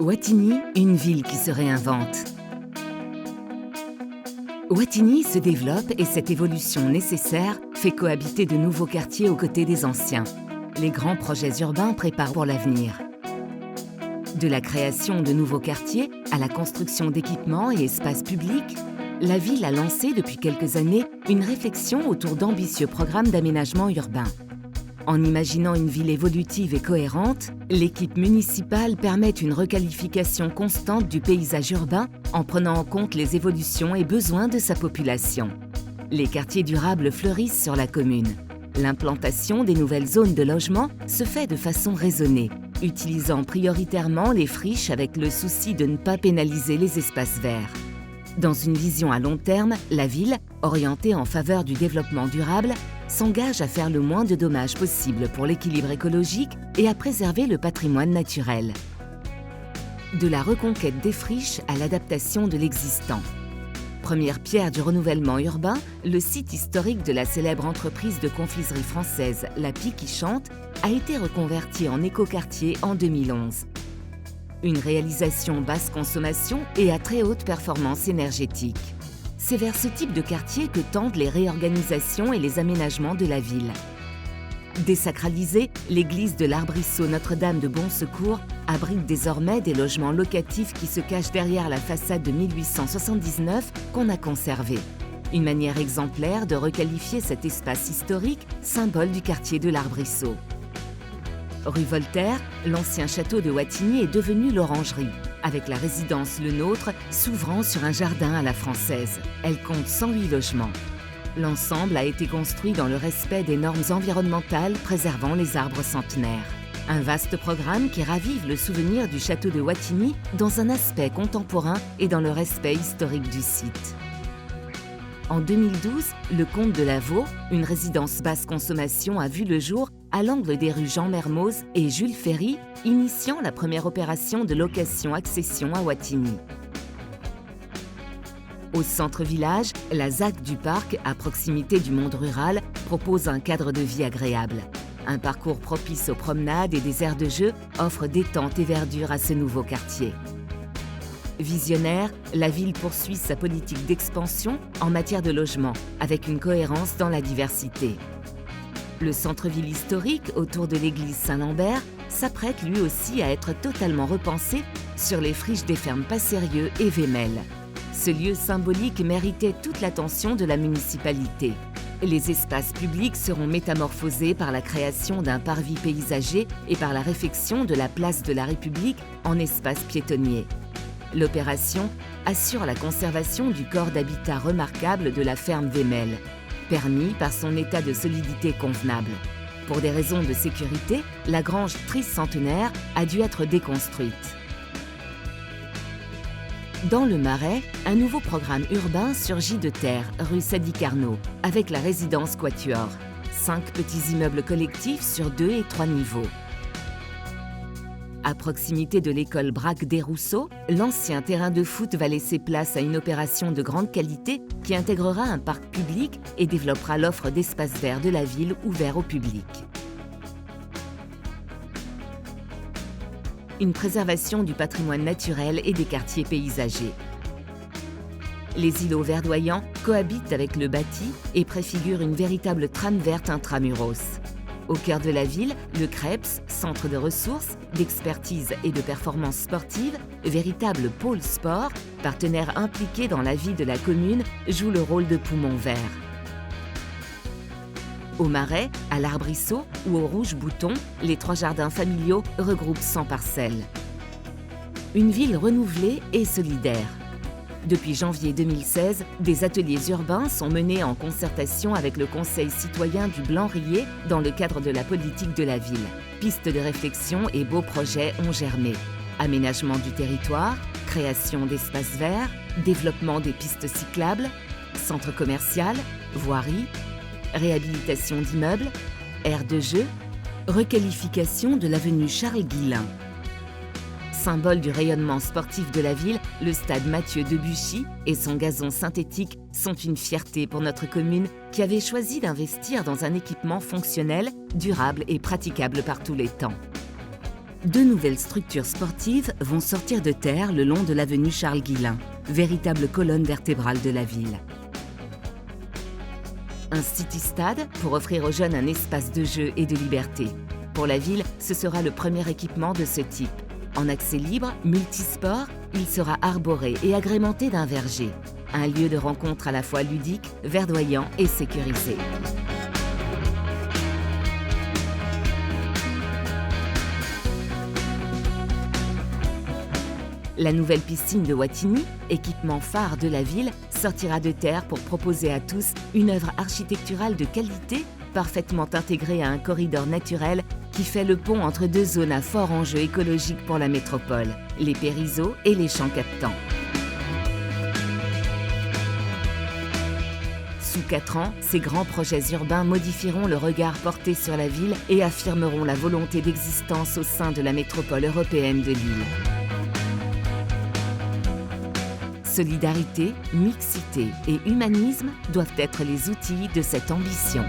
Wattignies, une ville qui se réinvente. Wattignies se développe et cette évolution nécessaire fait cohabiter de nouveaux quartiers aux côtés des anciens. Les grands projets urbains préparent pour l'avenir. De la création de nouveaux quartiers à la construction d'équipements et espaces publics, la ville a lancé depuis quelques années une réflexion autour d'ambitieux programmes d'aménagement urbain. En imaginant une ville évolutive et cohérente, l'équipe municipale permet une requalification constante du paysage urbain en prenant en compte les évolutions et besoins de sa population. Les quartiers durables fleurissent sur la commune. L'implantation des nouvelles zones de logement se fait de façon raisonnée, utilisant prioritairement les friches avec le souci de ne pas pénaliser les espaces verts. Dans une vision à long terme, la ville, orientée en faveur du développement durable, s'engage à faire le moins de dommages possible pour l'équilibre écologique et à préserver le patrimoine naturel. De la reconquête des friches à l'adaptation de l'existant. Première pierre du renouvellement urbain, le site historique de la célèbre entreprise de confiserie française La Pie qui Chante a été reconverti en écoquartier en 2011. Une réalisation basse consommation et à très haute performance énergétique. C'est vers ce type de quartier que tendent les réorganisations et les aménagements de la ville. Désacralisée, l'église de l'Arbrisseau Notre-Dame de Bon Secours abrite désormais des logements locatifs qui se cachent derrière la façade de 1879 qu'on a conservée. Une manière exemplaire de requalifier cet espace historique, symbole du quartier de l'Arbrisseau. Rue Voltaire, l'ancien château de Wattignies est devenu l'Orangerie, avec la résidence Le Nôtre s'ouvrant sur un jardin à la française. Elle compte 108 logements. L'ensemble a été construit dans le respect des normes environnementales préservant les arbres centenaires. Un vaste programme qui ravive le souvenir du château de Wattignies dans un aspect contemporain et dans le respect historique du site. En 2012, le Comte de Lavaux, une résidence basse consommation, a vu le jour à l'angle des rues Jean Mermoz et Jules Ferry, initiant la première opération de location-accession à Wattignies. Au centre-village, la ZAC du Parc, à proximité du monde rural, propose un cadre de vie agréable. Un parcours propice aux promenades et des aires de jeu offre détente et verdure à ce nouveau quartier. Visionnaire, la ville poursuit sa politique d'expansion en matière de logement, avec une cohérence dans la diversité. Le centre-ville historique, autour de l'église Saint-Lambert, s'apprête lui aussi à être totalement repensé sur les friches des fermes Passérieux et Vémel. Ce lieu symbolique méritait toute l'attention de la municipalité. Les espaces publics seront métamorphosés par la création d'un parvis paysager et par la réfection de la place de la République en espace piétonnier. L'opération assure la conservation du corps d'habitat remarquable de la ferme Vémel, permis par son état de solidité convenable. Pour des raisons de sécurité, la grange tricentenaire a dû être déconstruite. Dans le Marais, un nouveau programme urbain surgit de terre, rue Sadi Carnot, avec la résidence Quatuor. 5 petits immeubles collectifs sur 2 et 3 niveaux. À proximité de l'école Braque des Rousseaux, l'ancien terrain de foot va laisser place à une opération de grande qualité qui intégrera un parc public et développera l'offre d'espaces verts de la ville ouverts au public. Une préservation du patrimoine naturel et des quartiers paysagers. Les îlots verdoyants cohabitent avec le bâti et préfigurent une véritable trame verte intramuros. Au cœur de la ville, le CREPS, centre de ressources, d'expertise et de performance sportive, véritable pôle sport, partenaire impliqué dans la vie de la commune, joue le rôle de poumon vert. Au Marais, à l'Arbrisseau ou au Rouge Bouton, les 3 jardins familiaux regroupent 100 parcelles. Une ville renouvelée et solidaire. Depuis janvier 2016, des ateliers urbains sont menés en concertation avec le Conseil citoyen du Blanc-Riez dans le cadre de la politique de la ville. Pistes de réflexion et beaux projets ont germé. Aménagement du territoire, création d'espaces verts, développement des pistes cyclables, centre commercial, voirie, réhabilitation d'immeubles, aires de jeu, requalification de l'avenue Charles-Guillain. Symbole du rayonnement sportif de la ville, le stade Mathieu Debuchy et son gazon synthétique sont une fierté pour notre commune qui avait choisi d'investir dans un équipement fonctionnel, durable et praticable par tous les temps. 2 nouvelles structures sportives vont sortir de terre le long de l'avenue Charles-Guillain, véritable colonne vertébrale de la ville. Un city-stade pour offrir aux jeunes un espace de jeu et de liberté. Pour la ville, ce sera le premier équipement de ce type. En accès libre, multisport, il sera arboré et agrémenté d'un verger. Un lieu de rencontre à la fois ludique, verdoyant et sécurisé. La nouvelle piscine de Wattignies, équipement phare de la ville, sortira de terre pour proposer à tous une œuvre architecturale de qualité, parfaitement intégrée à un corridor naturel qui fait le pont entre 2 zones à fort enjeu écologique pour la métropole, les Périzeaux et les Champs captants. Sous 4 ans, ces grands projets urbains modifieront le regard porté sur la ville et affirmeront la volonté d'existence au sein de la métropole européenne de Lille. Solidarité, mixité et humanisme doivent être les outils de cette ambition.